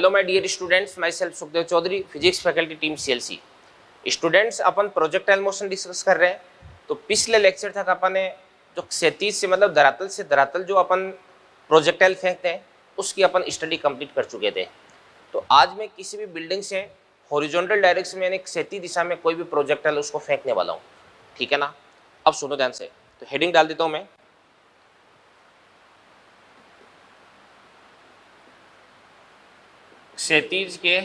Hello my dear students, myself Sukhdev Chaudhary, physics faculty team CLC. Students, अपन projectile motion discuss कर रहे हैं। तो पिछले लेक्चर तक अपन ने जो क्षैतिज से मतलब धरातल से धरातल जो अपन प्रोजेक्टाइल फेंकते हैं उसकी अपन स्टडी कंप्लीट कर चुके थे। तो आज मैं किसी भी बिल्डिंग से हॉरिजॉन्टल डायरेक्शन में यानी क्षैतिज दिशा में कोई भी प्रोजेक्टाइल उसको फेंकने वाला हूँ, ठीक है ना। अब सुनो ध्यान से, तो हेडिंग डाल देता हूँ मैं, क्षैतिज के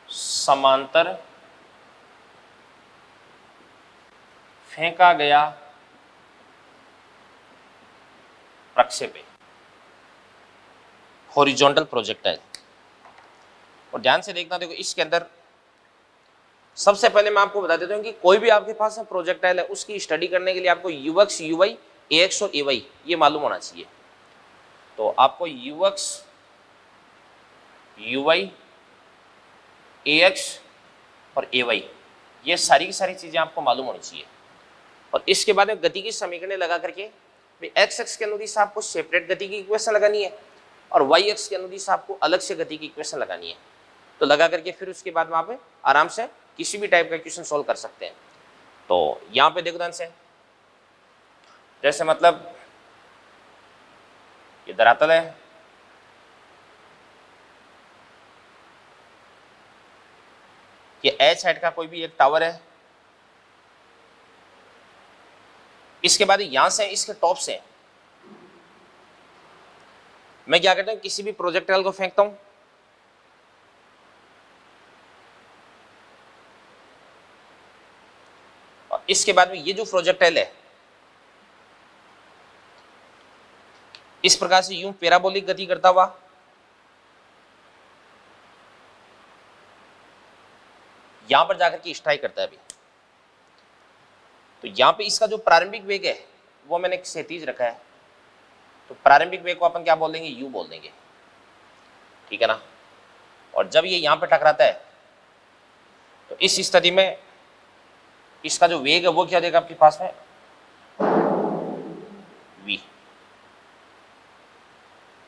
समांतर फेंका गया प्रक्षेपी हॉरिजॉन्टल प्रोजेक्टाइल। और ध्यान से देखना, देखो इसके अंदर सबसे पहले मैं आपको बता देता हूँ कि कोई भी आपके पास प्रोजेक्टाइल है उसकी स्टडी करने के लिए आपको यूएक्स, यूवाई, एएक्स और एवाई ये मालूम होना चाहिए। तो आपको यूएक्स, यूवाई, एएक्स और एवाई ये सारी की सारी चीजें आपको मालूम होनी चाहिए। और इसके बाद में गति की समीकरणें लगा करके एक्स एक्स के अनुदिश आपको सेपरेट गति की इक्वेशन लगानी है और वाई एक्स के अनुदिश आपको अलग से गति की इक्वेशन लगानी है। तो लगा करके फिर उसके बाद में आप आराम से किसी भी टाइप का इक्वेशन सॉल्व कर सकते हैं। तो यहाँ पे देखो ध्यान से, जैसे मतलब ये धरातल है, ये एच हाइट का कोई भी एक टावर है, इसके बाद यहां से इसके टॉप से मैं क्या करता हूं, किसी भी प्रोजेक्टाइल को फेंकता हूं। और इसके बाद में ये जो प्रोजेक्टाइल है इस प्रकार से यूं पैराबोलिक गति करता हुआ यहां पर जाकर के स्ट्राइक करता है। अभी तो यहां पे इसका जो प्रारंभिक वेग है वो मैंने क्षैतिज रखा है, तो प्रारंभिक वेग को अपन क्या बोल देंगे, यू बोल देंगे, ठीक है ना। और जब ये यहां पे टकराता है तो इस स्थिति में इसका जो वेग है वो क्या देगा आपके पास में, v।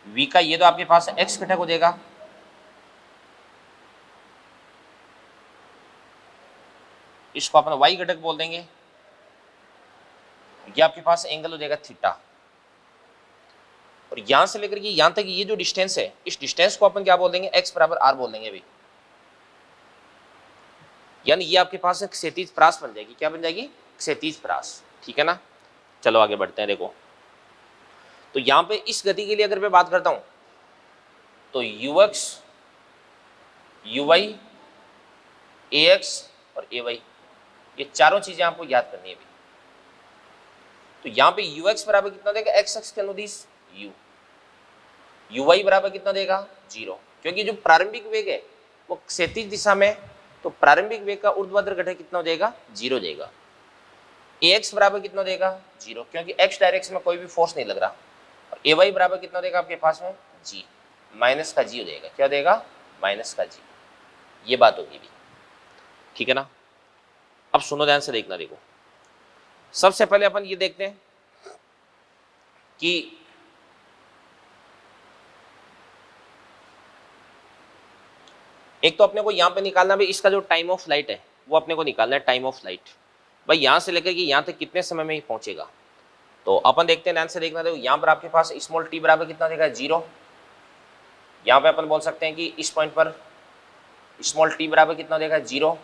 v का ये तो आपके पास x घटक हो देगा, इसको अपन y घटक बोल देंगे, ये आपके पास एंगल हो जाएगा थीटा। और यहां से लेकर के यहां तक ये जो डिस्टेंस है इस डिस्टेंस को अपन क्या बोल देंगे, x बराबर r बोल देंगे अभी। यानी ये आपके पास एक क्षैतिज प्रास बन जाएगी, क्या बन जाएगी, क्षैतिज प्रास, ठीक है ना। चलो आगे बढ़ते हैं। देखो तो यहां पे इस गति के लिए अगर मैं बात करता हूं तो यूएक्स, यूवाई, एएक्स और एवाई ये चारों चीजें आपको याद करनी है अभी। तो यहां पे यूएक्स बराबर कितना देगा, एक्स एक्स के अनुदिश u, यूवाई बराबर कितना देगा 0, क्योंकि जो प्रारंभिक वेग है वो क्षैतिज दिशा में, तो प्रारंभिक वेग का ऊर्ध्वाधर घटक कितना देगा, 0 देगा। ax बराबर कितना देगा 0, क्योंकि x डायरेक्शन में कोई भी फोर्स नहीं लग रहा। और ay बराबर कितना देगा आपके पास में g, माइनस का g हो देगा, क्या देगा, माइनस का g। ये बात होगी भी, ठीक है ना। अब सुनो ध्यान से देखना, देखो सबसे पहले अपन ये देखते हैं कि एक तो अपने को यहां पे निकालना भी इसका जो टाइम ऑफ फ्लाइट है वो अपने को निकालना है, टाइम ऑफ फ्लाइट भाई यहां से लेकर के यहां तक कितने समय में ही पहुंचेगा। तो अपन देखते हैं, ध्यान से देखना। देखो यहां पर आपके पास स्मॉल टी बराबर कितना देगा 0, यहां पे अपन बोल सकते हैं कि इस पॉइंट पर स्मॉल टी बराबर कितना देगा 0,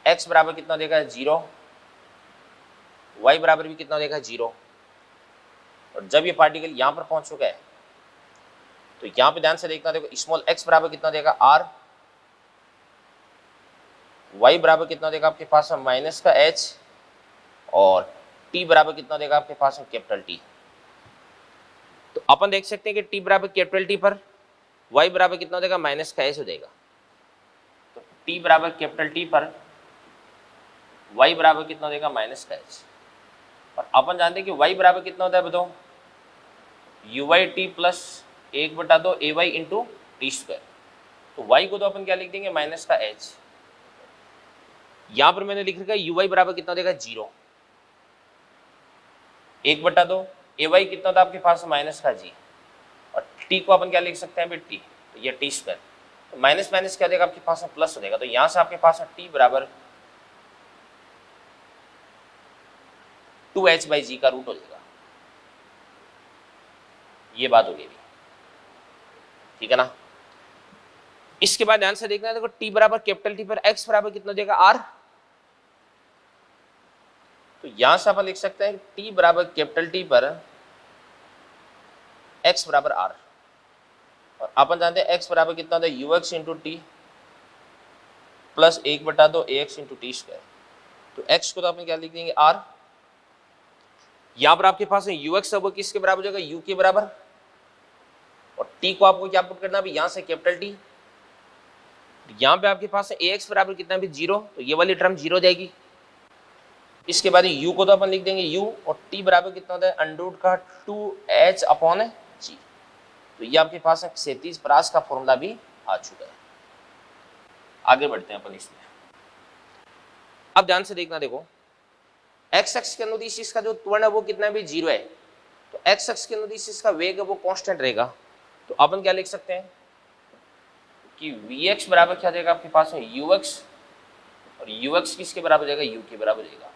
एक्स बराबर कितना देगा 0, वाई बराबर भी कितना देगा 0। और जब ये पार्टिकल यहां पर पहुंच चुका है तो यहां पे ध्यान से देखना, देखो स्मॉल एक्स बराबर कितना देगा r, y बराबर कितना देगा आपके पास में माइनस का h, और t बराबर कितना देगा आपके पास में कैपिटल T। तो अपन देख सकते हैं कि t बराबर कैपिटल T पर y बराबर कितना देगा, माइनस का h हो देगा। तो t बराबर कैपिटल T पर y बराबर कितना देगा, माइनस का h। और अपन जानते हैं कि y बराबर कितना होता है, बताओ, ui t plus 1/2 ay into T square. तो y को तो अपन क्या लिख देंगे, माइनस का h। यहां पर मैंने लिख रखा है ui बराबर कितना देगा 0, 1/2 ay कितना था आपके पास, माइनस का g, और टी को अपन क्या लिख सकते हैं अभी टी, तो ये टी स्क्वायर, तो माइनस माइनस क्या देगा आपके पास में प्लस हो जाएगा, तो यहां से आपके पास टी बराबर 2h/g का रूट हो जाएगा। ये बात हो गई, ठीक है ना। इसके बाद ध्यान से देखना है, देखो टी बराबर कैपिटल टी पर एक्स बराबर कितना देगा आर, तो यहां से अपन लिख सकते हैं टी बराबर कैपिटल टी पर एक्स बराबर आर, और अपन जानते हैं एक्स बराबर कितना होता है you x into T plus 1/2 A x into T square, तो एक्स को तो अपन क्या लिख देंगे आर, यहां पर आपके पास यू एक्स अब किसके बराबर हो जाएगा यू के बराबर, और टी को आपको क्या पुट करना है यहां से कैपिटल टी, यहां पे आपके पास ए एक्स बराबर कितना भी 0, तो ये वाली टर्म 0 जाएगी। इसके बाद u को तो अपन लिख देंगे u, और t बराबर कितना होता है अंडर का 2h/g, तो ये आपके पास क्षैतिज परास का फॉर्मूला भी आ चुका है। आगे बढ़ते हैं अपन इसमें, अब ध्यान से देखना, देखो x अक्ष के अनुदिश इसका जो त्वरण है वो कितना भी 0 है, तो x अक्ष के अनुदिश इसका वेग है वो कांस्टेंट रहेगा, तो अपन क्या लिख सकते हैं कि vx बराबर क्या देगा आपके पास में ux, और ux किसके बराबर जाएगा u के बराबर जाएगा।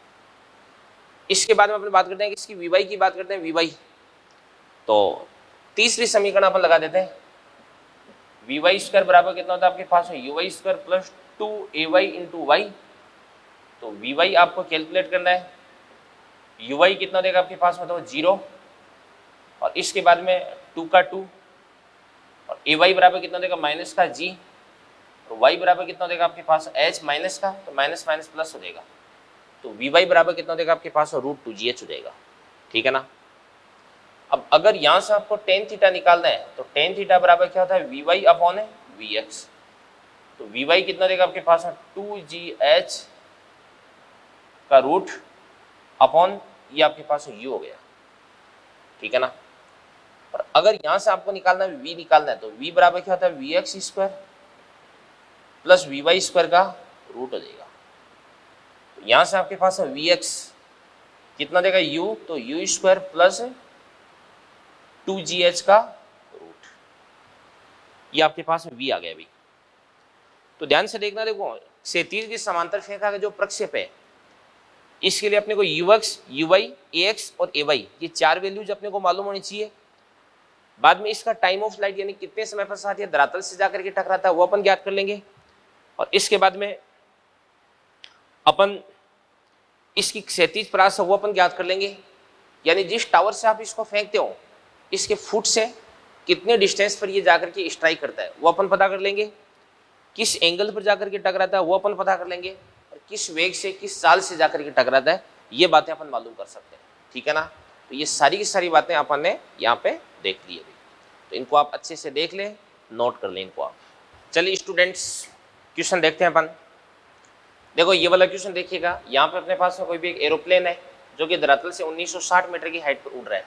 इसके बाद में अपन बात करते हैं कि इसकी vy की बात करते हैं vy, तो तीसरी समीकरण अपन लगा देते हैं, vy स्क्वायर बराबर कितना होता है आपके पास में uy square plus 2ay into y, तो vy आपको कैलकुलेट करना है, uy कितना देगा आपके पास में तो 0, और इसके बाद में 2 का 2, और ay बराबर कितना देगा माइनस का g, और y बराबर कितना देगा आपके पास h माइनस का, तो माइनस माइनस प्लस हो जाएगा, तो vy बराबर कितना देगा आपके पास √2gh हो जाएगा, ठीक है ना। अब अगर यहाँ से आपको tan थीटा निकालना है, तो tan थीटा बराबर क्या होता है vy अपॉन vx, तो vy कितना देगा आपके पास 2gh का रूट अपॉन ये आपके पास u हो गया, ठीक है ना। और अगर यहाँ से आपको निकालना है v निकालना है, तो v बराबर क्या होता है vx square plus vy square का रूट हो जाएगा, तो यहाँ से आपके पास vx कितना देगा u, तो u स्क्वायर प्लस 2gh का रूट, ये आपके पास v आ गया अभी। तो ध्यान से देखना, देखो क्षैतिज की समांतर रेखा का जो प्रक्षेप है इसके लिए अपने को ux, uy, ax और ay ये 4 वैल्यूज अपने को मालूम होनी चाहिए। बाद में इसका टाइम ऑफ फ्लाइट यानी कितने समय पश्चात ये धरातल से जाकर के टकराता है वो अपन ज्ञात कर लेंगे, और इसके बाद में अपन इसकी क्षैतिज परास वो अपन ज्ञात कर लेंगे, यानी जिस टावर से आप इसको फेंकते हो इसके फुट से कितने डिस्टेंस पर ये जाकर के स्ट्राइक करता है वो अपन पता कर लेंगे, किस एंगल पर जाकर के टकराता है वो अपन पता कर लेंगे, और किस वेग से किस चाल से जाकर के टकराता है ये बातें अपन मालूम कर सकते हैं, ठीक है ना। तो ये सारी की सारी बातें अपन ने यहाँ पे देख ली अभी, तो इनको आप अच्छे से देख लें, नोट कर लें इनको आप। चलिए स्टूडेंट्स क्वेश्चन देखते हैं अपन। देखो ये वाला क्वेश्चन देखिएगा, यहाँ पे अपने पास में कोई भी एक एरोप्लेन है जो कि धरातल से 1960 मीटर की हाइट पर उड़ रहा है,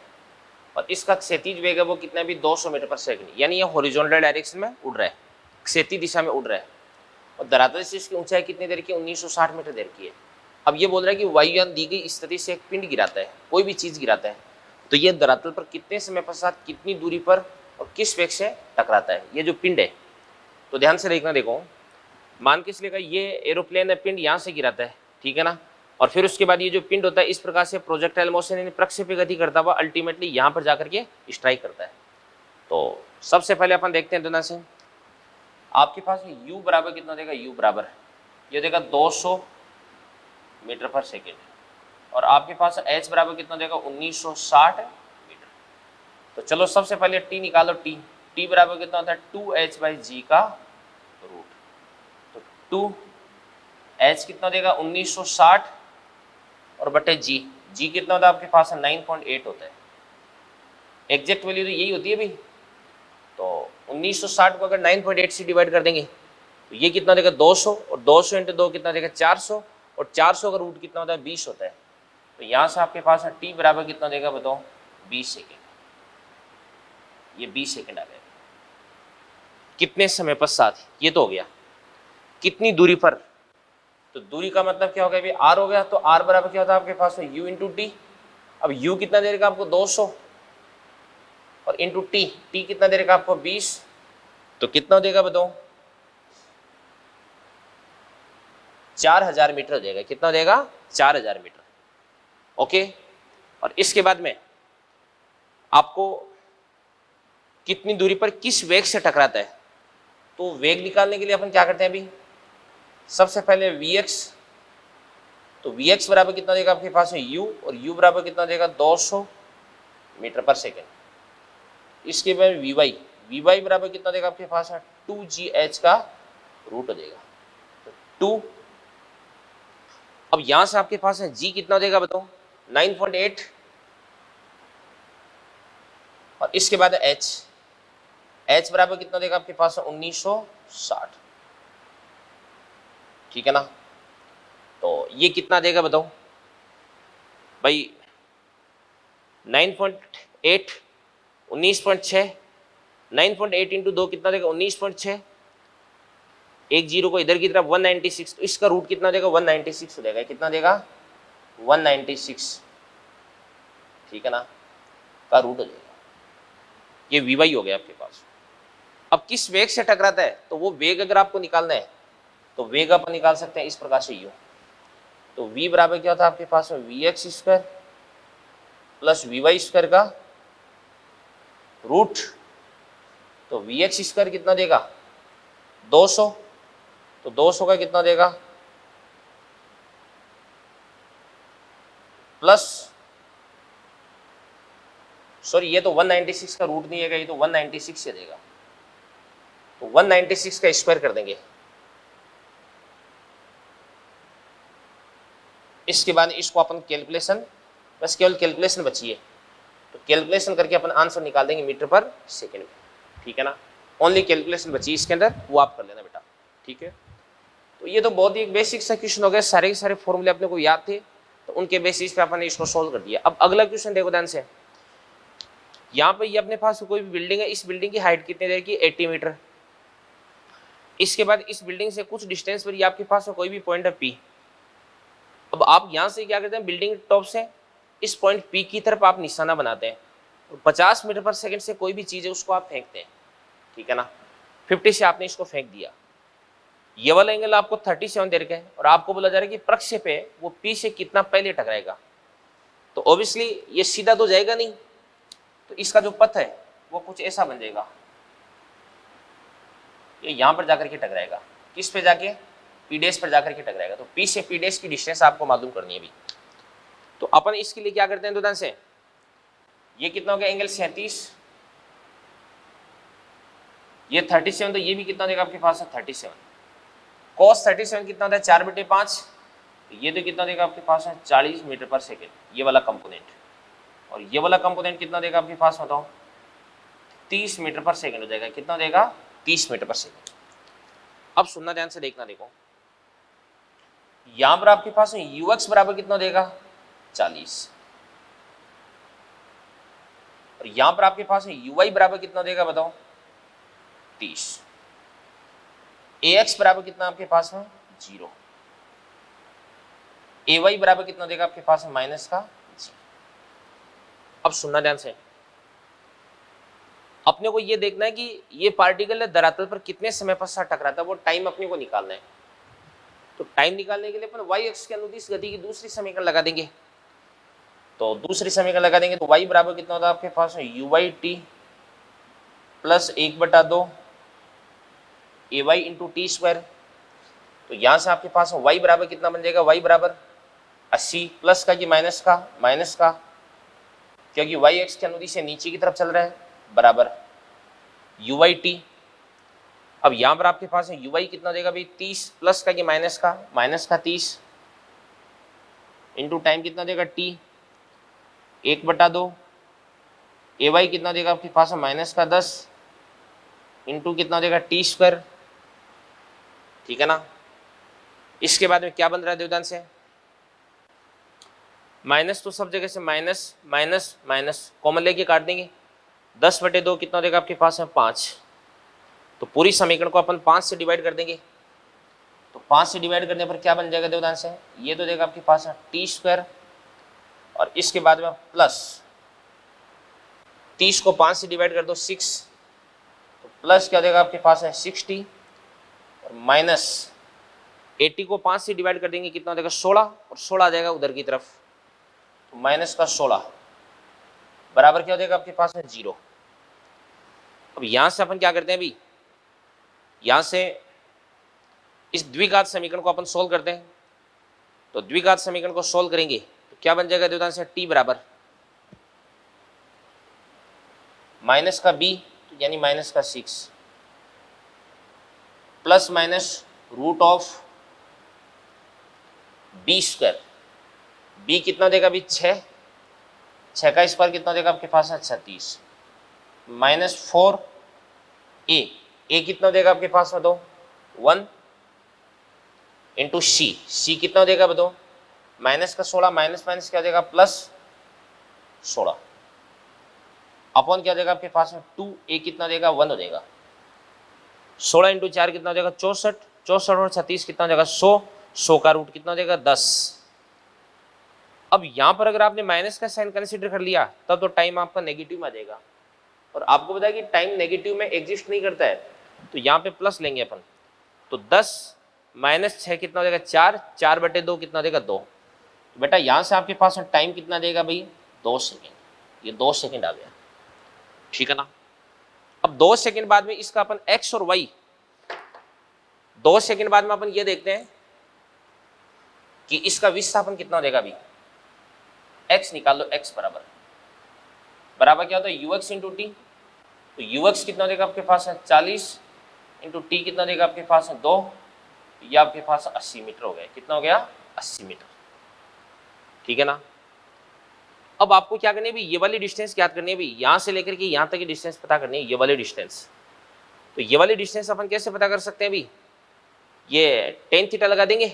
और इसका क्षैतिज वेग है वो कितना भी 200 मीटर पर सेकंड, यानी ये हॉरिजॉन्टल डायरेक्शन में उड़ रहा है, क्षैतिज दिशा में उड़ रहा है, और धरातल से इसकी ऊंचाई कितनी देर की 1960 मीटर देर की है। अब ये बोल रहा है कि वायुयान दी गई स्थिति से एक पिंड गिराता है, कोई भी चीज गिराता है, तो ये धरातल पर कितने समय पश्चात कितनी दूरी पर और किस वेग से टकराता है, ये जो पिंड है। तो ध्यान से देखना, देखो मान के चलेगा ये एरोप्लेन है, पिंड यहाँ से गिराता है, ठीक है ना, और फिर उसके बाद ये जो पिंड होता है इस प्रकार से प्रोजेक्टाइल मोशन यानी प्रक्षेपी गति करता हुआ अल्टीमेटली यहाँ पर जाकर के स्ट्राइक करता है। तो सबसे पहले अपन देखते हैं दोनों से, आपके पास u बराबर कितना देगा, u बराबर ये देगा 200 मीटर पर सेकेंड, और आपके पास h बराबर कितना देगा 1960 मीटर। तो चलो सबसे पहले t निकालो, t बराबर कितना होता है 2h/g का रूट, तो 2h कितना देगा 1960 और बटे g कितना होता है आपके पास 9.8 होता है, एग्जैक्ट वैल्यू तो यही होती है भाई। तो 1960 को अगर 9.8 से डिवाइड कर देंगे तो ये कितना देगा 200, और 200 इंटू 2 कितना देगा 400, और 400 का रूट कितना होता है 20 होता है। तो यहाँ से आपके पास t बराबर कितना देगा बताओ 20 सेकेंड, ये 20 सेकेंड आ गया। कितने समय पश्चात, ये तो हो गया कितनी दूरी पर, तो दूरी का मतलब क्या हो गया, r हो गया, तो r बराबर क्या होता है आपके पास u इंटू टी। अब u कितना देगा आपको 200, और इंटू टी, टी कितना दे देगा आपको 20, तो कितना देगा बताओ 4000 मीटर हो जाएगा। कितना देगा 4000 मीटर। ओके, और इसके बाद में आपको कितनी दूरी पर किस वेग से टकराता है, तो वेग निकालने के लिए अपन क्या करते हैं अभी, सबसे पहले Vx, तो Vx बराबर कितना देगा आपके पास है u, और u बराबर कितना देगा 200 मीटर पर सेकेंड। इसके बाद Vy, Vy बराबर कितना देगा आपके पास है 2gh का रूट हो जाएगा, तो 2। अब यहां से आपके पास है g कितना देगा बताओ 9.8, और इसके बाद h, h बराबर कितना देगा आपके पास है 1960। ठीक है ना, तो ये कितना देगा बताओ भाई 9.8, 19.6, 9.8 इंटू 2 कितना देगा 19.6, एक जीरो को इधर की तरफ 196, तो इसका रूट कितना देगा 196 हो जाएगा। कितना देगा 196, ठीक है ना, का रूट हो जाएगा। ये Vy हो गया आपके पास। अब किस वेग से टकराता है, तो वो वेग अगर आपको निकालना है तो वेग अपन निकाल सकते हैं इस प्रकार से u, तो v बराबर क्या होता है आपके पास में Vx square plus Vy square का रूट, तो Vx स्क्वायर कितना देगा 200, तो 200 का कितना देगा प्लस, सॉरी ये तो 196 का रूट नहीं है, ये तो 196 से देगा, तो 196 का स्क्वायर कर देंगे। इसके बाद इसको अपन कैलकुलेशन, बस केवल कैलकुलेशन बची है, तो कैलकुलेशन करके अपन आंसर निकाल देंगे मीटर पर सेकेंड में। ठीक है ना, ओनली कैलकुलेशन बची इसके अंदर, वो आप कर लेना बेटा। ठीक है, तो ये तो बहुत ही एक बेसिक सा क्वेश्चन हो गया, सारे के सारे फॉर्मूले अपने को याद थे, तो उनके बेसिस पे अपन ने इसको सोल्व कर दिया। अब अगला क्वेश्चन देखो ध्यान से, यहाँ पे ये अपने पास कोई भी बिल्डिंग है, इस बिल्डिंग की हाइट कितनी रहेगी 80 मीटर। इसके बाद इस बिल्डिंग से कुछ डिस्टेंस पर ये आपके पास कोई भी पॉइंट है P। अब आप यहाँ से क्या करते हैं, बिल्डिंग टॉप से इस पॉइंट P की तरफ आप निशाना बनाते हैं, और 50 मीटर पर सेकंड से कोई भी चीज़ है उसको आप फेंकते हैं। ठीक है ना, 50 से आपने इसको फेंक दिया, ये वाला एंगल आपको 37 दे रखा है, और आपको बोला जा रहा है कि प्रक्षेप है वो P से कितना पहले टकराएगा, तो ऑब्वियसली ये सीधा तो जाएगा नहीं, तो इसका जो पथ है वो कुछ ऐसा बन जाएगा, ये यहाँ पर जाकर के टकराएगा, किस पे जाके P डैश पर जाकर के टकराएगा, तो P से P डैश की डिस्टेंस आपको मालूम करनी है अभी। तो अपन इसके लिए क्या करते हैं, तो ध्यान से ये कितना हो गया एंगल 37, ये 37, तो ये भी कितना देगा आपके पास है 37, cos 37 कितना होता है 4/5, ये तो कितना देगा आपके पास है 40 मीटर पर सेकेंड, ये वाला कंपोनेंट, और ये वाला कंपोनेंट कितना देगा आपके पास बताओ 30 मीटर पर सेकेंड हो जाएगा। कितना देगा 30 मीटर पर सेकेंड। अब सुनना ध्यान से, देखना, देखो यहां पर आपके पास ux बराबर कितना देगा 40, और यहां पर आपके पास uy बराबर कितना देगा बताओ 30, ax बराबर कितना आपके पास में 0, ay बराबर कितना देगा आपके पास में माइनस का जी। अब सुनना ध्यान से, अपने को ये देखना है कि ये पार्टिकल धरातल पर कितने समय पश्चात टकराता है, वो टाइम अपने को निकालना है। तो टाइम निकालने के लिए अपन y अक्ष के अनुदिश गति की दूसरी समीकरण लगा देंगे, तो दूसरी समीकरण लगा देंगे, तो y बराबर कितना होता है आपके पास uy t plus 1/2 ay into T square. तो यहां से आपके पास y बराबर कितना बन जाएगा, y बराबर 80 प्लस का कि माइनस का, क्योंकि y अक्ष के अनुदिश से नीचे की तरफ चल रहा है, बराबर uy t। अब यहां पर आपके पास uy कितना देगा भाई 30 प्लस का कि माइनस का 30 इंटू टाइम कितना देगा t 1/2, ay कितना देगा आपके पास माइनस का 10 इंटू कितना देगा टी स्क्वायर। ठीक है ना, इसके बाद में क्या बन रहा है देवदान से, माइनस तो सब जगह से माइनस माइनस माइनस कॉमन लेके काट देंगे, 10/2 कितना देगा आपके पास है 5, तो पूरी समीकरण को अपन 5 से डिवाइड कर देंगे, तो 5 से डिवाइड करने पर क्या बन जाएगा देवदान से, ये तो देगा आपके पास है टी स्क्वायर, और इसके बाद में प्लस 30 को 5 से डिवाइड कर दो 6, तो प्लस क्या देगा आपके पास है 60, और माइनस 80 को 5 से डिवाइड कर देंगे कितना देगा 16, और 16 आ जाएगा उधर की तरफ, तो माइनस का 16 बराबर क्या हो जाएगा आपके पास है 0। अब यहां से अपन क्या करते हैं अभी, यहां से इस द्विघात समीकरण को अपन सोल्व करते हैं। तो द्विघात समीकरण को सोल्व करेंगे तो क्या बन जाएगा द्विघात से t बराबर माइनस का b, यानी माइनस का 6 plus minus root of b square. b कितना देगा अभी 6, 6 का स्क्वायर कितना देगा आपके पास है 36, माइनस 4a, a कितना देगा आपके पास में 1 इंटू सी कितना देगा बताओ, माइनस का 16, माइनस माइनस क्या देगा प्लस 16, अपॉन क्या देगा आपके पास में 2, a कितना देगा 1 हो जाएगा, 16 इंटू 4 कितना देगा 64, 64 और 36 कितना देगा 100, 100 का रूट कितना देगा 10। अब यहां पर अगर आपने माइनस का साइन कंसीडर कर लिया तब तो टाइम आपका नेगेटिव में आ जाएगा, और आपको पता है कि टाइम नेगेटिव में एग्जिस्ट नहीं करता है, तो यहाँ पे प्लस लेंगे अपन, तो 10 माइनस 6 कितना देगा 4, 4/2 कितना देगा 2। तो बेटा यहाँ से आपके पास टाइम कितना देगा भाई 2 सेकेंड, ये 2 सेकेंड आ गया, ठीक है ना। अब 2 सेकेंड बाद में इसका अपन x और y, 2 सेकेंड बाद में अपन ये देखते हैं कि इसका विस्थापन कितना देगा। अभी x निकाल लो, x बराबर बराबर क्या होता है ux इंटू टी, तो ux कितना देगा आपके पास है 40 इंटू टी कितना देगा आपके पास है 2, ये आपके पास 80 मीटर हो गया, कितना हो गया 80 मीटर, ठीक है ना। अब आपको क्या करनी है भी, ये वाली डिस्टेंस याद करनी है भी, यहां से लेकर के यहां तक की डिस्टेंस पता करनी है, ये वाली डिस्टेंस। तो ये वाली डिस्टेंस अपन कैसे पता कर सकते हैं भी, ये tan थीटा लगा देंगे,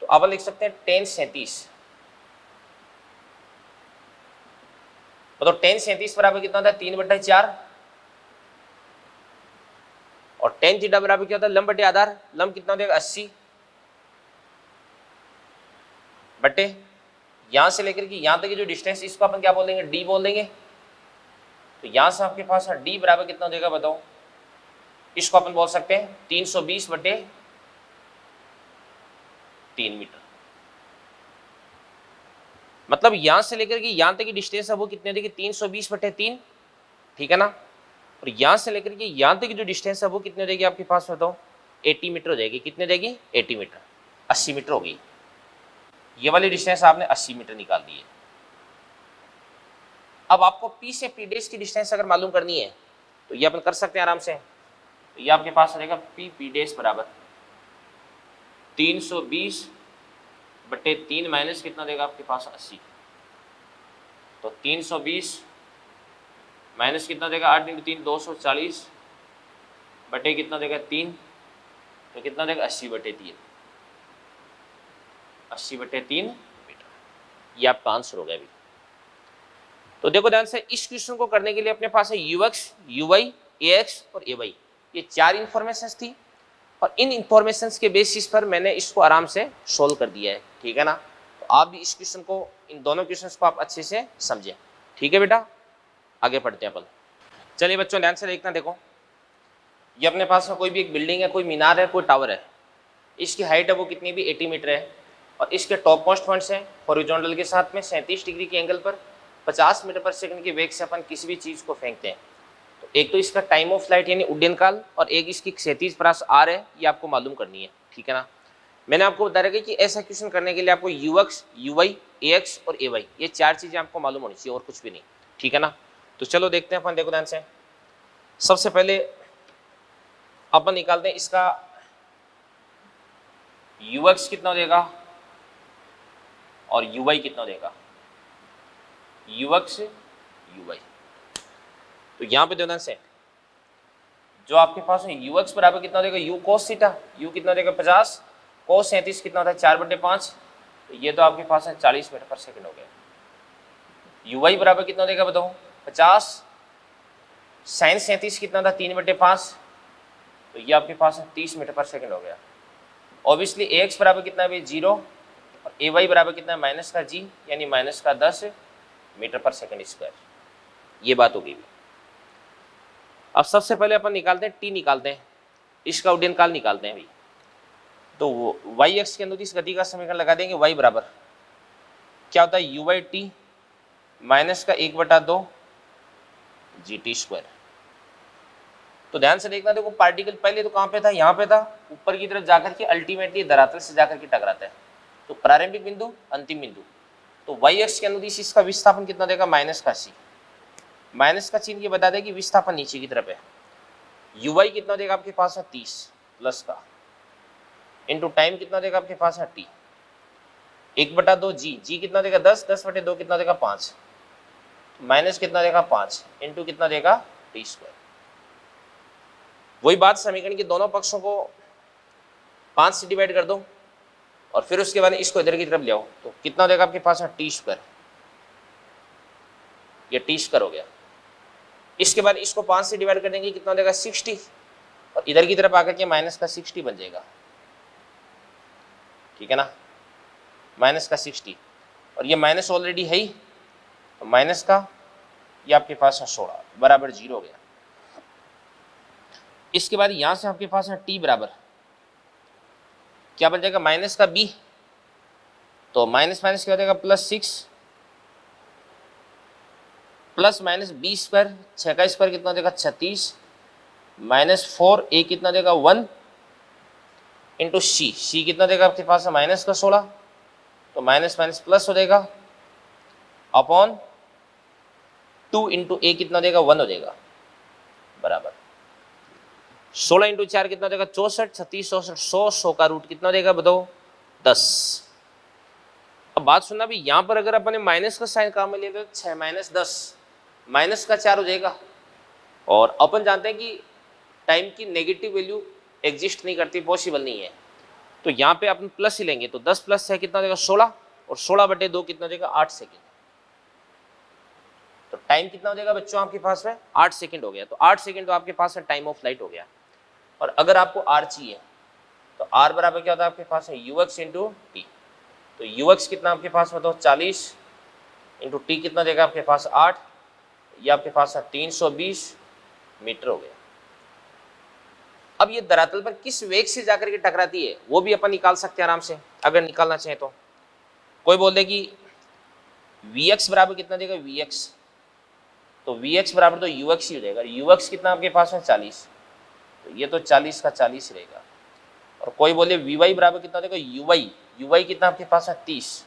तो अपन लिख सकते हैं tan 37, तो tan 37 बराबर कितना होता है 3/4, और tan थीटा बराबर क्या होता है लंब बटे आधार, लंब कितना देगा 80 बटे यहां से लेकर के यहां तक की जो डिस्टेंस, इसको अपन क्या बोल देंगे d बोल देंगे। तो यहां से आपके पास d बराबर कितना देगा बताओ, इसको अपन बोल सकते हैं 320 बटे 3 मीटर, मतलब यहां से लेकर के यहां तक की डिस्टेंस है वो कितने देगी 320 बटे 3, ठीक है ना। और यहां से लेकर के यहां तक की जो डिस्टेंस है वो कितने देगी आपके पास बताओ 80 मीटर हो जाएगी, कितने देगी 80 मीटर, 80 मीटर होगी। ये वाली डिस्टेंस आपने 80 मीटर निकाल दी है। अब आपको P से P डैश की डिस्टेंस अगर मालूम करनी है तो ये अपन कर सकते हैं आराम से, तो ये आपके पास रहेगा P डैश बराबर 320 बटे 3 माइनस कितना देगा आपके पास 80, तो 320 माइनस कितना देगा 8 इंटू 3 240 बटे कितना देगा 3, तो कितना देगा 80 बटे 3, 80 बटे 3 मीटर, ये आपका आंसर हो गया अभी। तो देखो ध्यान से, इस क्वेश्चन को करने के लिए अपने पास है ux, uy, ax और ay, ये 4 इंफॉर्मेशंस थी, और इन इंफॉर्मेशंस के बेसिस पर मैंने इसको आराम से सोल्व कर दिया है, ठीक है ना। तो आप भी इस क्वेश्चन को, इन दोनों क्वेश्चंस को आप अच्छे से समझें, ठीक है बेटा। आगे पढ़ते हैं अपन। चलिए बच्चों ध्यान से देखना, देखो ये अपने पास में कोई भी एक बिल्डिंग है, कोई मीनार है, कोई टावर है, इसकी हाइट है वो कितनी भी 80 मीटर है, और इसके टॉप मोस्ट पॉइंट्स हैं हॉरिजॉन्टल के साथ में 37 डिग्री के एंगल पर 50 मीटर पर सेकंड की वेग से अपन किसी भी चीज़ को फेंकते हैं। तो एक तो इसका टाइम ऑफ फ्लाइट यानी उड्डयन काल, और एक इसकी क्षैतिज परास आर है, ये आपको मालूम करनी है, ठीक है ना। मैंने आपको बता रखा कि ऐसा क्वेश्चन करने के लिए आपको ux, uy, ax और ay, ये 4 चीज़ें आपको मालूम होनी चाहिए और कुछ भी नहीं, ठीक है ना। तो चलो देखते हैं अपन, देखो ध्यान से। सबसे पहले अपन निकालते हैं इसका ux कितना देगा और uy कितना देगा, ux uy। तो यहाँ पे ध्यान से जो आपके पास है ux बराबर कितना देगा u cos थीटा, u कितना देगा 50, cos 37 कितना होता है 4/5, तो ये तो आपके पास है 40 मीटर पर सेकंड हो गया। uy बराबर कितना देगा बताओ 50, sin 37 कितना था 3/5, तो ये आपके पास है 30 मीटर पर सेकंड हो गया। ऑब्वियसली ax बराबर कितना है 0, और ay बराबर कितना है माइनस का g यानी माइनस का 10 मीटर पर सेकंड स्क्वायर। ये बात हो गई। अब सबसे पहले अपन निकालते हैं टी, निकालते हैं इसका उड्डयन काल निकालते हैं भाई। तो वाई एक्स के अनुदिश इस गति का समीकरण लगा देंगे। वाई बराबर क्या होता है, यू बाई टी माइनस का 1/2 जी टी स्क्वायर। तो ध्यान से देखना, देखो पार्टिकल पहले तो कहाँ पे था, यहाँ पे था, ऊपर की तरफ जाकर के अल्टीमेटली धरातल से जाकर के टकराता है। तो प्रारंभिक बिंदु, अंतिम बिंदु। तो वाई एक्स के अनुदिश इसका विस्थापन कितना देगा, माइनस का सी। माइनस का चिन्ह ये बता देगा कि विस्थापन नीचे की तरफ है। यू वाई कितना देगा आपके पास है 30 प्लस का, इंटू टाइम कितना देगा आपके पास है टी, 1/2 जी, जी कितना देगा 10, 10/2 कितना देगा 5, माइनस कितना देगा 5 इंटू कितना देगा टी स्क्वायर। वही बात, समीकरण के दोनों पक्षों को 5 से डिवाइड कर दो और फिर उसके बाद इसको इधर की तरफ ले आओ, तो कितना देगा आपके पास है टी स्क्वायर। ये टी स्क्वायर हो गया। इसके बाद इसको 5 से डिवाइड कर देंगे, कितना देगा 60, और इधर की तरफ आकर के माइनस का 60 बन जाएगा, ठीक है ना, माइनस का 60, और ये माइनस ऑलरेडी है ही, तो माइनस का ये आपके पास है 16 बराबर 0 हो गया। इसके बाद यहां से आपके पास है टी बराबर क्या बन जाएगा, माइनस का बी, तो माइनस माइनस क्या हो जाएगा +6 प्लस माइनस बी स्क्वायर, 6 का स्क्वायर कितना देगा 36, -4 ए कितना देगा 1 इंटू सी, सी कितना देगा आपके पास है माइनस का 16, तो माइनस माइनस प्लस हो जाएगा अपॉन 2 इंटू ए कितना देगा 1 हो जाएगा बराबर 16 इंटू 4 कितना देगा 64, 36 64 100, 100 का रूट कितना देगा बताओ 10। अब बात सुनना भी, यहां पर अगर अपन माइनस का साइन काम में ले तो 6 माइनस 10 माइनस का 4 हो जाएगा। और अपन जानते हैं कि टाइम की नेगेटिव वैल्यू एग्जिस्ट नहीं करती, पॉसिबल नहीं है, तो यहाँ पे अपन प्लस ही लेंगे, तो 10 + 6 कितना देगा 16, और 16/2 कितना देगा 8 सेकेंड। तो टाइम कितना हो जाएगा बच्चों आपके पास में 8 सेकेंड हो गया। तो 8 सेकेंड तो आपके पास में टाइम ऑफ फ्लाइट हो गया। और अगर आपको आर चाहिए तो आर बराबर क्या होता है आपके पास है यू एक्स इंटू टी। तो यू एक्स कितना आपके पास में, तो 40 इंटू टी कितना देगा आपके पास 8, ये आपके पास है 320 मीटर हो गया। अब ये धरातल पर किस वेग से जाकर के टकराती है वो भी अपन निकाल सकते हैं आराम से, अगर निकालना चाहे तो। कोई बोल दे कि वी एक्स बराबर कितना देगा वी एक्स, तो वी एक्स बराबर तो यू एक्स ही हो जाएगा। यू एक्स कितना आपके पास है 40, तो ये तो 40 का 40 रहेगा। और कोई बोले वी वाई बराबर कितना देगा यू वाई, यू वाई कितना आपके पास है 30,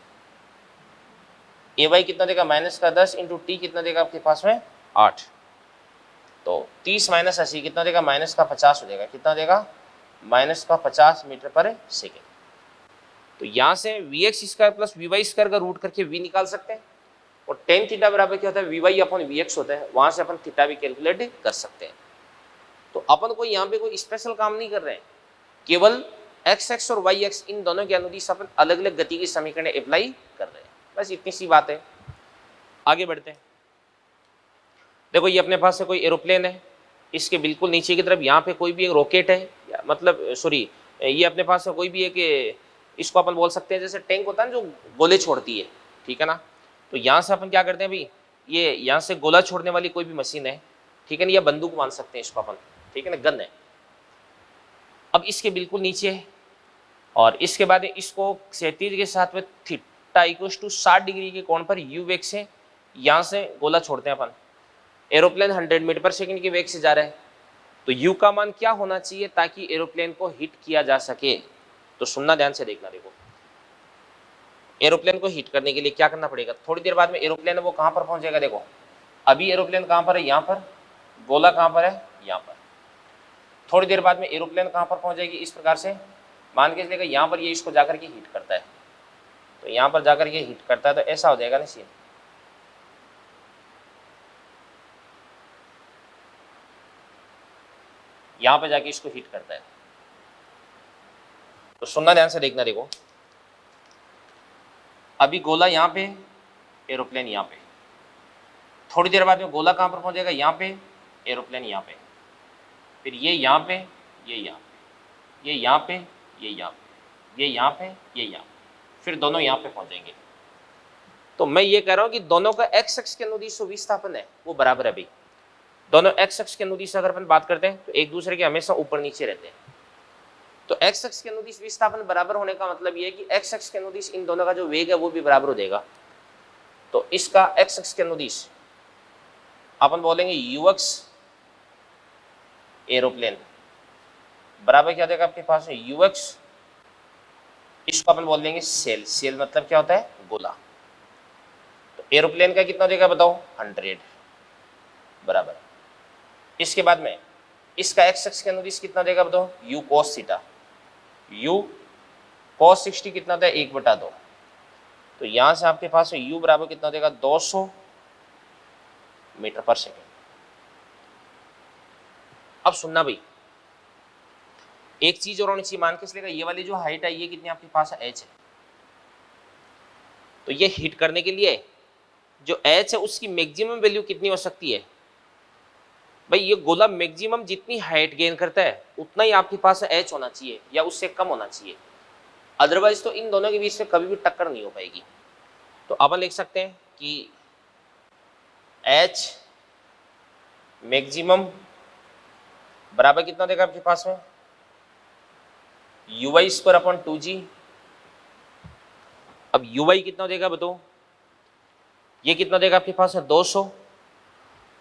ए वाई कितना देगा माइनस का 10 इंटू टी कितना देगा आपके पास में 8, तो 30 माइनस 80 कितना देगा माइनस का 50 हो जाएगा, कितना देगा माइनस का 50 मीटर पर सेकेंड। तो यहाँ से v x square plus v y square का रूट करके वी निकाल सकते हैं। और टेन थीटा बराबर क्या होता है v y upon v x होता है, वहां से अपन थीटा भी कैलकुलेट कर सकते हैं। तो अपन को यहाँ पे कोई स्पेशल काम नहीं कर रहे हैं, केवल एक्स एक्स और वाई एक्स इन दोनों के अनुदिश अपन अलग अलग गति की समीकरण अप्लाई कर रहे हैं, बस इतनी सी बात है। आगे बढ़ते हैं। देखो ये अपने पास से कोई एरोप्लेन है, इसके बिल्कुल नीचे की तरफ यहाँ पे कोई भी एक रॉकेट है, मतलब सॉरी ये अपने पास से कोई भी एक, इसको अपन बोल सकते हैं जैसे टैंक होता है ना जो गोले छोड़ती है, ठीक है ना। तो यहाँ से अपन क्या करते हैं भाई, ये यहाँ से गोला छोड़ने वाली कोई भी मशीन है, ठीक है ना, या बंदूक मान सकते हैं इसको अपन, ठीक है ना, गन है। अब इसके बिल्कुल नीचे है, और इसके बाद इसको क्षैतिज के साथ में थीटा इक्वल टू 60 डिग्री के कोण पर यू वेग से यहाँ से गोला छोड़ते हैं अपन। एरोप्लेन 100 मीटर पर सेकंड के वेग से जा रहा है, तो यू का मान क्या होना चाहिए ताकि एरोप्लेन को हिट किया जा सके। तो सुनना ध्यान से देखना, देखो एरोप्लेन को हिट करने के लिए क्या करना पड़ेगा, थोड़ी देर बाद में एरोप्लेन है वो कहाँ पर पहुंच जाएगा। देखो अभी एरोप्लेन कहाँ पर है, यहाँ पर, गोला कहाँ पर है, यहाँ पर। थोड़ी देर बाद में एरोप्लेन कहाँ पर पहुंच जाएगी, इस प्रकार से मान के चलेगा यहाँ पर ये इसको जाकर के हिट करता है, तो यहाँ पर जाकर के हिट करता है, तो ऐसा हो जाएगा ना सीन। यहाँ पे जाके इसको हिट करता है। तो सुनना ध्यान से देखना, देखो अभी गोला यहाँ पे, एरोप्लेन यहाँ पे, थोड़ी देर बाद में गोला कहाँ पर पहुंचेगा, यहाँ पे, एरोप्लेन यहाँ पे, फिर ये यहाँ पे, ये यहाँ पे, ये यहाँ पे, ये यहाँ पे, ये यहाँ पे, ये यहाँ पे, फिर दोनों यहाँ पे पहुंचेंगे। तो मैं ये कह रहा हूं कि दोनों का एक्स एक्स के अनुदिश विस्थापन है वो बराबर है भाई। दोनों एक्स एक्स के अनुदिश अगर अपन बात करते हैं तो एक दूसरे के हमेशा ऊपर नीचे रहते हैं। तो एक्स एक्स के अनुदिश विस्थापन बराबर होने का मतलब ये है कि एक्स एक्स के अनुदिश इन दोनों का जो वेग है वो भी बराबर हो जाएगा। तो इसका एक्स एक्स के अनुदिश अपन बोलेंगे यूएक्स एरोप्लेन बराबर क्या देगा आपके पास यूएक्स, इसको अपन बोल देंगे सेल। सेल मतलब क्या होता है गोला। तो एरोप्लेन का कितना देगा बताओ 100 बराबर। इसके बाद में इसका एक्स एक्स के अनुदिश कितना देगा बताओ you cos theta. You cos 60 कितना था 1/2। तो यहां से आपके पास यू बराबर कितना देगा 200 मीटर पर सेकेंड। अब सुनना भाई, एक चीज और होनी चाहिए, मान के चलेगा ये वाली जो हाइट है ये कितनी आपके पास है एच है। तो ये हिट करने के लिए जो एच है उसकी मैक्सिमम वैल्यू कितनी हो सकती है भाई। ये गोला मैक्सिमम जितनी हाइट गेन करता है उतना ही आपके पास एच होना चाहिए या उससे कम होना चाहिए, अदरवाइज तो इन दोनों के बीच में कभी भी टक्कर नहीं हो पाएगी। तो अपन लिख सकते हैं कि एच मैक्सिमम बराबर कितना देगा आपके पास में you Y square upon 2g। अब यू वाई कितना देगा बताओ, ये कितना देगा आपके पास है 200।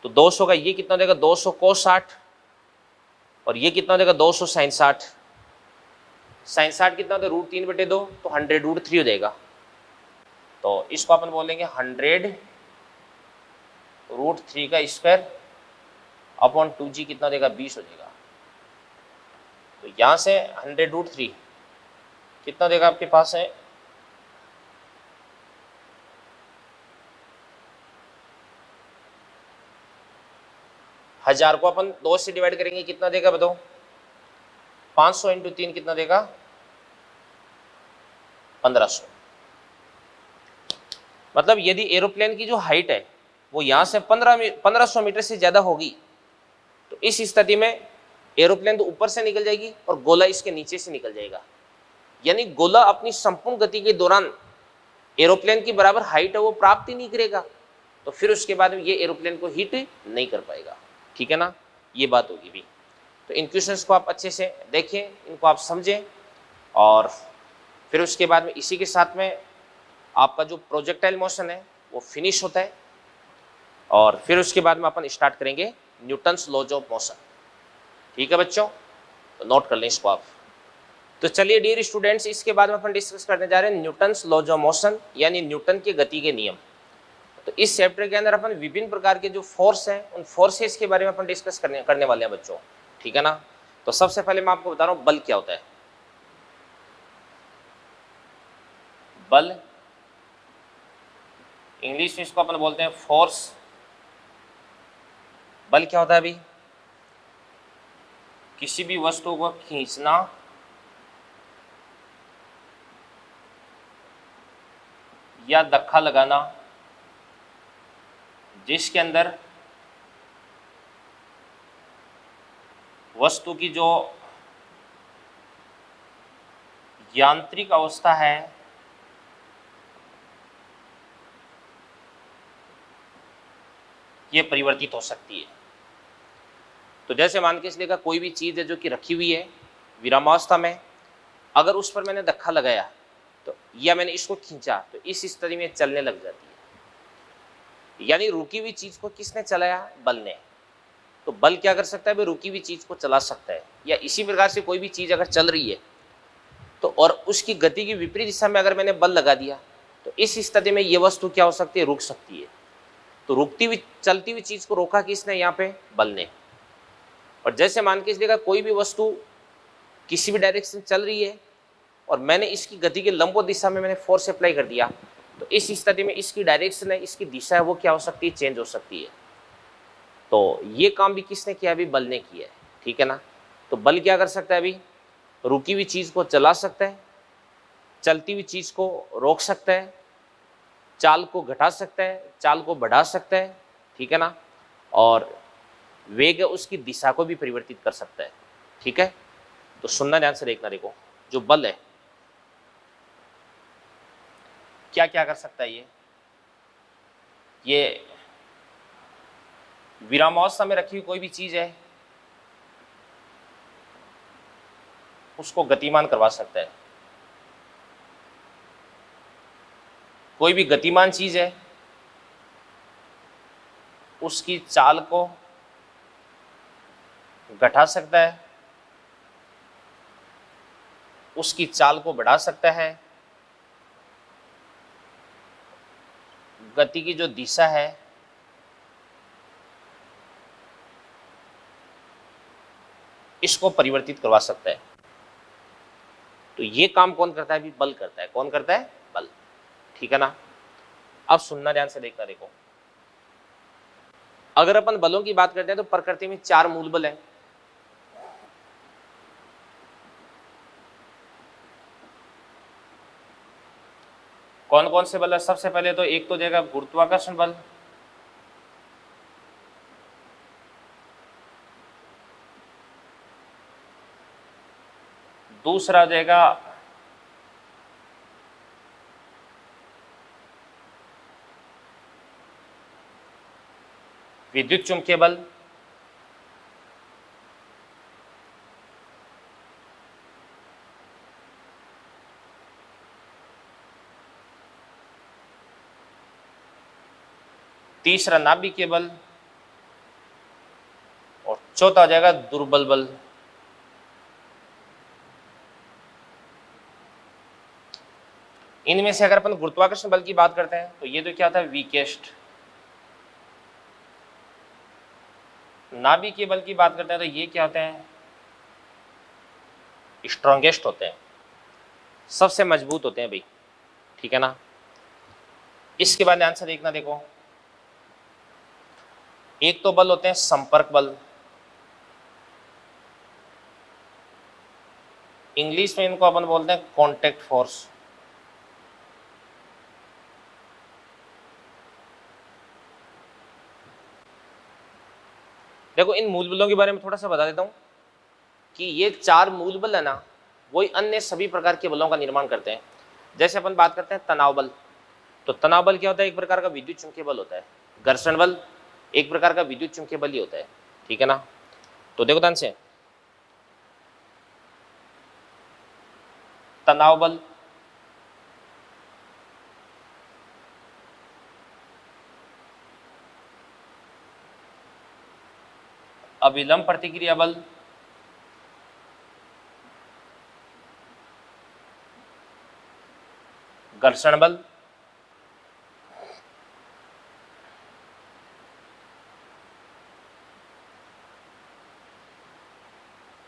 तो 200 का ये कितना देगा 200 cos 60 और ये कितना देगा 200 sin 60। sin 60 कितना था √3/2 तो 100 √3 हो जाएगा। तो इसको अपन बोलेंगे 100 √3 का स्क्वायर अपॉन 2g कितना देगा 20 हो जाएगा। तो यहां से 100 √3 कितना देगा आपके पास है 1000 को अपन 2 से डिवाइड करेंगे कितना देगा बताओ 500 × 3 कितना देगा 1500। मतलब यदि एरोप्लेन की जो हाइट है वो यहां से 1500 मीटर से ज्यादा होगी तो इस स्थिति में एरोप्लेन तो ऊपर से निकल जाएगी और गोला इसके नीचे से निकल जाएगा। यानी गोला अपनी संपूर्ण गति के दौरान एरोप्लेन की बराबर हाइट है वो प्राप्त ही नहीं करेगा, तो फिर उसके बाद में ये एरोप्लेन को हिट नहीं कर पाएगा। ठीक है ना, ये बात होगी भी। तो इन क्वेश्चंस को आप अच्छे से देखें, इनको आप समझें और फिर उसके बाद में इसी के साथ में आपका जो प्रोजेक्टाइल मोशन है वो फिनिश होता है और फिर उसके बाद में अपन स्टार्ट करेंगे न्यूटन्स लॉज ऑफ मोशन। ठीक है बच्चों, तो नोट कर लें इसको आप। तो चलिए डियर स्टूडेंट्स, इसके बाद में अपन डिस्कस करने जा रहे हैं न्यूटन्स लॉज ऑफ मोशन यानी न्यूटन के गति के नियम। तो इस चैप्टर के अंदर अपन विभिन्न प्रकार के जो फोर्स हैं उन फोर्सेस के बारे में अपन डिस्कस करने वाले हैं बच्चों। ठीक है ना, तो सबसे पहले मैं आपको बता रहा हूं बल क्या होता है। बल इंग्लिश में इसको अपन बोलते हैं फोर्स। बल क्या होता है अभी, किसी भी वस्तु को खींचना या धक्का लगाना जिसके अंदर वस्तु की जो यांत्रिक अवस्था है ये परिवर्तित हो सकती है। तो जैसे मान के चलिएगा कोई भी चीज़ है जो कि रखी हुई है विरामावस्था में, अगर उस पर मैंने धक्का लगाया तो या मैंने इसको खींचा तो इस स्थिति में चलने लग जाती है। यानी रुकी हुई चीज को किसने चलाया, बल ने। तो बल क्या कर सकता है भाई, रुकी हुई चीज को चला सकता है। या इसी प्रकार से कोई भी चीज अगर चल रही है तो और उसकी गति की विपरीत दिशा में अगर मैंने बल लगा दिया तो इस स्थिति में ये वस्तु क्या हो सकती है, रुक सकती है। तो रुकती हुई चलती हुई चीज को रोका किसने, यहाँ पे बल ने। और जैसे मान के चलिएगा कोई भी वस्तु किसी भी डायरेक्शन चल रही है और मैंने इसकी गति के लंबवत दिशा में मैंने फोर्स अप्लाई कर दिया तो इस स्थिति में इसकी डायरेक्शन है, इसकी दिशा है वो क्या हो सकती है, चेंज हो सकती है। तो ये काम भी किसने किया, अभी बल ने किया है। ठीक है ना, तो बल क्या कर सकता है, अभी रुकी हुई चीज को चला सकता है, चलती हुई चीज को रोक सकता है, चाल को घटा सकता है, चाल को बढ़ा सकता है। ठीक है ना, और वेग है उसकी दिशा को भी परिवर्तित कर सकता है। ठीक है, तो सुनना ध्यान से देखना। देखो जो बल है क्या क्या कर सकता है, ये ये विरामावस्था में रखी हुई कोई भी चीज है उसको गतिमान करवा सकता है। कोई भी गतिमान चीज है उसकी चाल को घटा सकता है, उसकी चाल को बढ़ा सकता है, गति की जो दिशा है इसको परिवर्तित करवा सकता है। तो ये काम कौन करता है? अभी बल करता है। कौन करता है? बल। ठीक है ना। अब सुनना ध्यान से, देखना। देखो, अगर अपन बलों की बात करते हैं तो प्रकृति में 4 मूल बल हैं। कौन कौन से बल है? सबसे पहले तो एक तो देगा गुरुत्वाकर्षण बल, दूसरा देगा विद्युत चुंबकीय बल, तीसरा नाभिकीय बल, और चौथा हो जाएगा दुर्बल बल। इनमें से अगर अपन गुरुत्वाकर्षण बल की बात करते हैं तो ये तो क्या होता है? वीकेस्ट। नाभिकीय बल की बात करते हैं तो ये क्या होते हैं? स्ट्रॉन्गेस्ट होते हैं, सबसे मजबूत होते हैं भाई। ठीक है ना। इसके बाद ध्यान से देखना। देखो, एक तो बल होते हैं संपर्क बल, इंग्लिश में इनको अपन बोलते हैं कॉन्टैक्ट फोर्स। देखो, इन मूल बलों के बारे में थोड़ा सा बता देता हूं कि ये 4 मूल बल है ना, वही अन्य सभी प्रकार के बलों का निर्माण करते हैं। जैसे अपन बात करते हैं तनाव बल, तो तनाव बल क्या होता है? एक प्रकार का विद्युत चुंबकीय बल होता है। घर्षण बल एक प्रकार का विद्युत चुंबकीय बल ही होता है। ठीक है ना। तो देखो ध्यान से, तनाव बल, अभिलंब प्रतिक्रिया बल, घर्षण बल,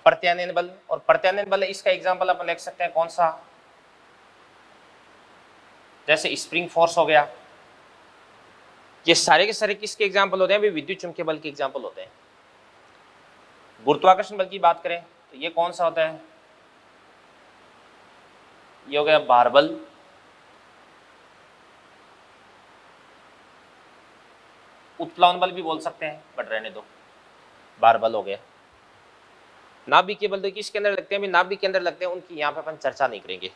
प्रत्यानयन बल। और प्रत्यानयन बल इसका एग्जांपल अपन लिख सकते हैं कौन सा? जैसे स्प्रिंग फोर्स हो गया। ये सारे के सारे किसके एग्जांपल होते हैं? भी विद्युत चुंबकीय बल के एग्जांपल होते हैं। गुरुत्वाकर्षण बल की बात करें तो ये कौन सा होता है? ये हो गया भार बल। उत्प्लवन बल भी बोल सकते हैं, बट रहने दो, भार बल हो गया। नाभिकीय बल तो किसके अंदर लगते हैं? अभी नाभिक के अंदर लगते हैं, उनकी यहाँ पे अपन चर्चा नहीं करेंगे।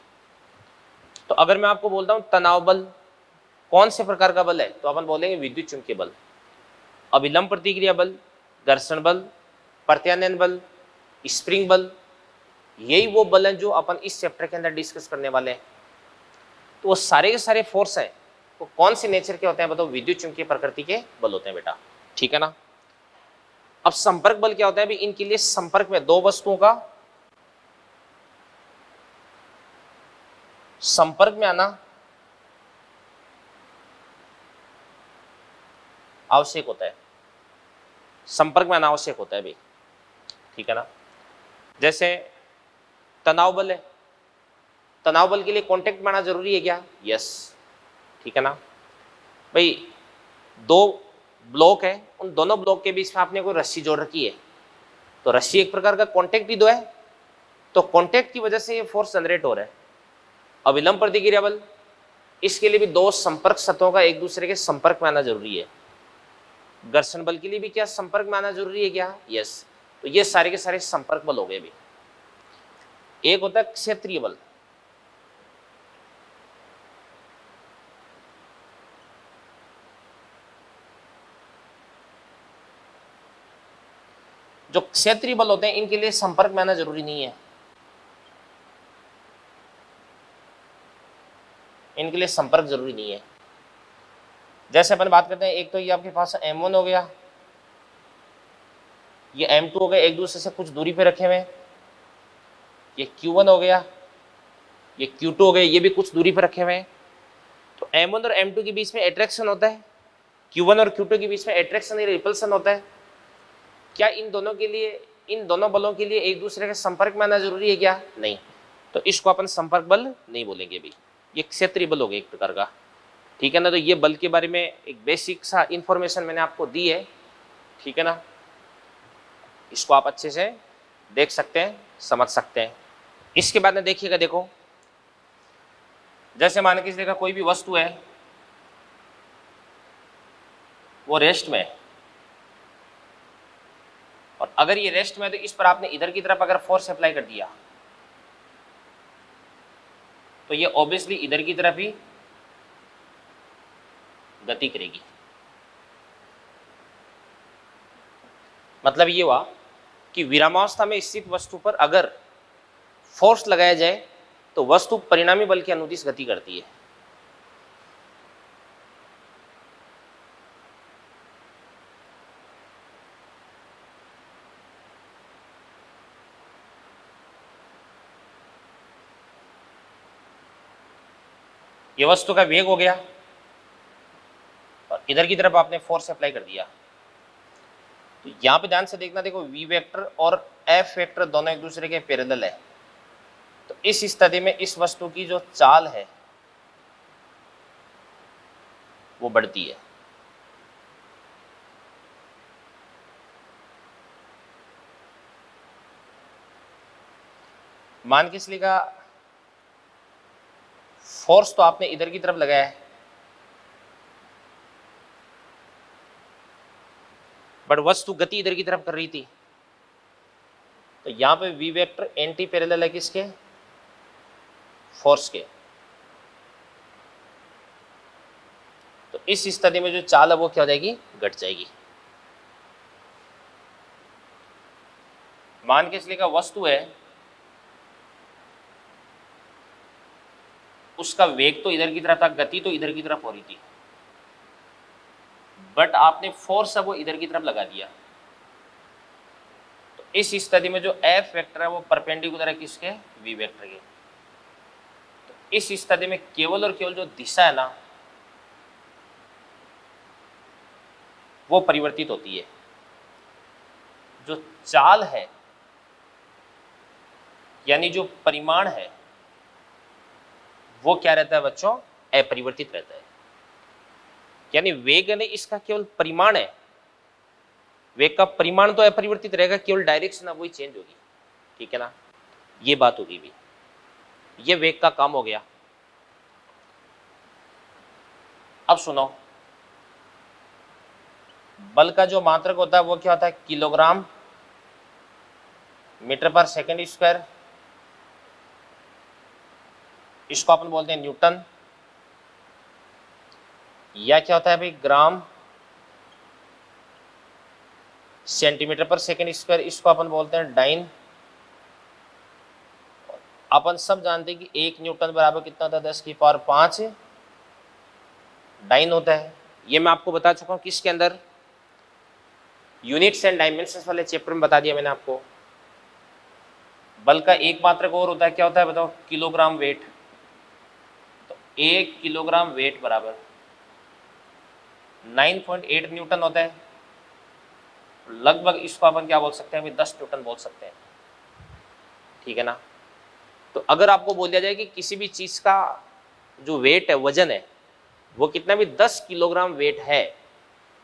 तो अगर मैं आपको बोलता हूँ तनाव बल कौन से प्रकार का बल है, तो अपन बोलेंगे विद्युत चुंबकीय बल, अभिलंब प्रतिक्रिया बल, घर्षण बल, प्रत्यानयन बल, स्प्रिंग बल। यही वो बल हैं जो अपन इस चैप्टर के अंदर डिस्कस करने वाले हैं। तो वो सारे के सारे फोर्स हैं, वो कौन से नेचर के होते हैं? बताओ, विद्युत चुंबकीय प्रकृति के बल होते हैं बेटा। ठीक है ना। अब संपर्क बल क्या होता है? इनके लिए संपर्क में 2 वस्तुओं का संपर्क में आना आवश्यक होता है। संपर्क में आना आवश्यक होता है भाई। ठीक है ना। जैसे तनाव बल है, तनाव बल के लिए कांटेक्ट में आना जरूरी है क्या? यस। ठीक है ना भाई। 2 ब्लॉक है, उन दोनों ब्लॉक के बीच में आपने कोई रस्सी जोड़ रखी है, तो रस्सी एक प्रकार का कांटेक्ट ही दो है, तो कांटेक्ट की वजह से ये फोर्स जनरेट हो रहा है। अभिलंब प्रतिक्रिया बल, इसके लिए भी 2 संपर्क सतहों का एक दूसरे के संपर्क में आना जरूरी है। घर्षण बल के लिए भी क्या संपर्क में आना जरूरी है क्या? यस। तो ये सारे के सारे संपर्क बल हो गए भी। एक होता है क्षेत्रीय बल, जो क्षेत्रीय बल होते हैं इनके लिए संपर्क में आना जरूरी नहीं है, इनके लिए संपर्क जरूरी नहीं है। जैसे अपन बात करते हैं, एक तो ये आपके पास M1 हो गया, ये M2 हो गया, एक दूसरे से कुछ दूरी पे रखे हुए हैं। ये Q1 हो गया, ये Q2 हो गया, ये भी कुछ दूरी पे रखे हुए हैं। तो M1 और M2 के बीच में अट्रैक्शन होता है, Q1 और Q2 के बीच में अट्रैक्शन या रिपल्सन होता है। क्या इन दोनों के लिए, इन दोनों बलों के लिए एक दूसरे के संपर्क में आना जरूरी है क्या? नहीं। तो इसको अपन संपर्क बल नहीं बोलेंगे भी, ये क्षेत्रीय बल हो गया एक प्रकार का, ठीक है ना। तो ये बल के बारे में एक बेसिक सा इंफॉर्मेशन मैंने आपको दी है, ठीक है ना। इसको आप अच्छे से देख सकते हैं, समझ सकते हैं। इसके बाद में देखिएगा, देखो जैसे मान के चलिएगा कोई भी वस्तु है वो रेस्ट में है, और अगर ये रेस्ट में है तो इस पर आपने इधर की तरफ अगर फोर्स अप्लाई कर दिया तो ये ऑब्वियसली इधर की तरफ ही गति करेगी। मतलब ये हुआ कि विरामावस्था में स्थित वस्तु पर अगर फोर्स लगाया जाए तो वस्तु परिणामी बल के अनुदिश गति करती है। ये वस्तु का वेग हो गया और इधर की तरफ आपने फोर्स अप्लाई कर दिया, तो यहां पे ध्यान से देखना, देखो वी वेक्टर और एफ वेक्टर दोनों एक दूसरे के पैरेलल है। तो इस स्थिति में इस वस्तु की जो चाल है वो बढ़ती है। मान के चलिएगा फोर्स तो आपने इधर की तरफ लगाया है, बट वस्तु गति इधर की तरफ कर रही थी, तो यहां पे वी वेक्टर एंटी पैरेलल है किसके? फोर्स के। तो इस स्थिति में जो चाल है वो क्या हो जाएगी? घट जाएगी। मान के चलिएगा वस्तु है, उसका वेग तो इधर की तरफ था, गति तो इधर की तरफ हो रही थी, बट आपने फोर्स है वो इधर की तरफ लगा दिया। तो इस स्थिति में जो एफ वेक्टर है वो परपेंडिकुलर है किसके? वी वेक्टर के। तो इस स्थिति में केवल और केवल जो दिशा है ना वो परिवर्तित होती है, जो चाल है यानी जो परिमाण है वो क्या रहता है बच्चों? अपरिवर्तित रहता है। यानी वेग ने इसका केवल परिमाण है, वेग का परिमाण तो अपरिवर्तित रहेगा, केवल डायरेक्शन है वही चेंज होगी, ठीक है ना। ये बात होगी भी, ये वेग का काम हो गया। अब सुनो, बल का जो मात्रक होता है वो क्या होता है? किलोग्राम मीटर पर सेकेंड स्क्वायर। इसको अपन बोलते हैं न्यूटन, या क्या होता है भाई? ग्राम सेंटीमीटर पर सेकेंड स्क्वायर। इसको अपन बोलते हैं डाइन। अपन सब जानते हैं कि 1 न्यूटन बराबर कितना होता है? 10 की पावर 5 डाइन होता है। ये मैं आपको बता चुका हूं किसके अंदर? यूनिट्स एंड डायमेंशंस वाले चैप्टर में बता दिया मैंने आपको। बल का एक मात्रक और होता है, क्या होता है बताओ? Kilogram weight. तो 1 किलोग्राम वेट बराबर 9.8 न्यूटन होता है। लगभग इसको अपन क्या बोल सकते हैं? 10 न्यूटन बोल सकते हैं, ठीक है ना। तो अगर आपको बोल दिया जाए कि किसी भी चीज का जो वेट है, वजन है, वो कितना भी 10 किलोग्राम वेट है,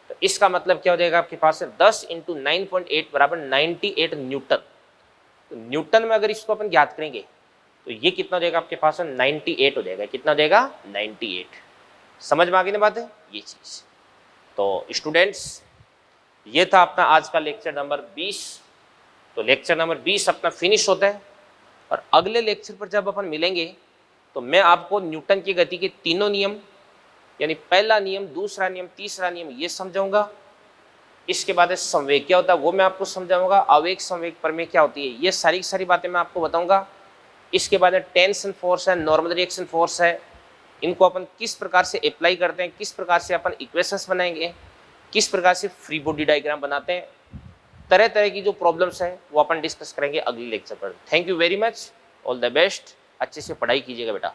तो इसका मतलब क्या हो जाएगा आपके पास? 10 × 9.8 बराबर 98 न्यूटन। तो न्यूटन में अगर इसको अपन ज्ञात करेंगे तो ये कितना हो जाएगा आपके पास? 98 हो जाएगा। कितना हो जाएगा? 98। समझ में आ गई ना बात है ये चीज। तो स्टूडेंट्स, ये था अपना आज का लेक्चर नंबर 20। तो लेक्चर नंबर 20 अपना फिनिश होता है, और अगले लेक्चर पर जब अपन मिलेंगे तो मैं आपको न्यूटन की गति के तीनों नियम, यानी पहला नियम, दूसरा नियम, तीसरा नियम, ये समझाऊंगा। इसके बाद संवेग क्या होता है वो मैं आपको समझाऊंगा, आवेग संवेग प्रमेय क्या होती है ये सारी की सारी बातें मैं आपको बताऊंगा। इसके बाद टेंशन फोर्स है, नॉर्मल रिएक्शन फोर्स है, इनको अपन किस प्रकार से अप्लाई करते हैं, किस प्रकार से अपन इक्वेशंस बनाएंगे, किस प्रकार से फ्री बॉडी डायग्राम बनाते हैं, तरह तरह की जो प्रॉब्लम्स हैं वो अपन डिस्कस करेंगे अगले लेक्चर पर। Thank you very much, all the best, अच्छे से पढ़ाई कीजिएगा बेटा।